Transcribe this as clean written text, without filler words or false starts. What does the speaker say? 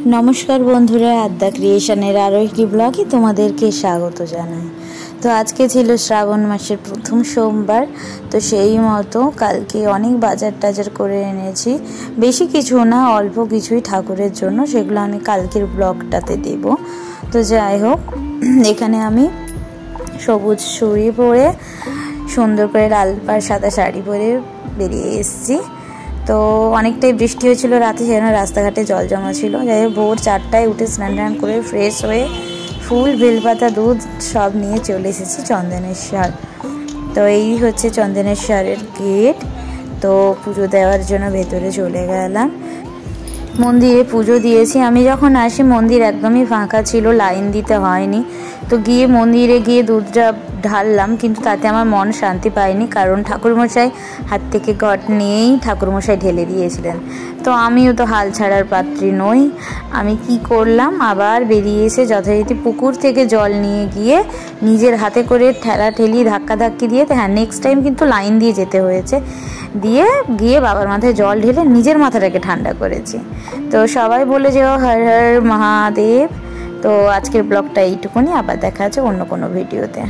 नमस्कार बंधुरा आद्या क्रिएशनेर आरो एकटी ब्लगे तोमादेरके स्वागत जानाई। तो आज के छिलो श्रावण मासेर प्रथम सोमवार। तो सेई मतो कालके अनेक बाजार टाजार करे एनेछि, बेशी किछु ना अल्प किछुई ठाकुरेर जोन्नो, सेगुलो आमि कालकेर ब्लगटाते देब। तो जाई होक एखाने आमि सबुज चुड़ी परे सुंदर करे लाल पाड़ सादा शाड़ी परे बेरिये एसेछि। तो अनेकटाई बृष्टि हच्छिलो राते, सेजন্য रास्ताघाटे जल जमा छिलो। যাই হোক ভোর 4টায় উঠে স্নান টান করে ফ্রেশ হয়ে ফুল বেলপাতা দুধ সব নিয়ে চলে এসেছি চন্দনেশ্বর। তো এই হচ্ছে চন্দনেশ্বরের গেট। তো পুজো দেওয়ার জন্য ভেতরে চলে গেলাম। মন্দিরে পুজো দিয়েছি। আমি যখন আসি মন্দির একদমই ফাঁকা ছিল, লাইন দিতে হয়নি। তো গিয়ে মন্দিরে গিয়ে দুধটা ঢাললাম, কিন্তু তাতে আমার মন শান্তি পায়নি, কারণ ঠাকুরমশাই হাত থেকে ঘট নিয়েই ঠাকুরমশাই ঢেলে দিয়েছিলেন। তো আমিও তো হাল ছাড়ার পাত্রী নই। আমি কি করলাম, আবার বেরিয়ে এসে যথারীতি পুকুর থেকে জল নিয়ে গিয়ে নিজের হাতে করে ঠেলা ঠেলি ধাক্কা ধাক্কি দিয়ে, হ্যাঁ নেক্সট টাইম কিন্তু লাইন দিয়ে যেতে হয়েছে, দিয়ে গিয়ে বাবার মাথায় জল ঢেলে নিজের মাথাটাকে ঠান্ডা করেছি। তো সবাই বলে যে হর হর মহাদেব। তো আজকের ব্লগটা এইটুকুনি, আবার দেখা আছে অন্য কোনো ভিডিওতে।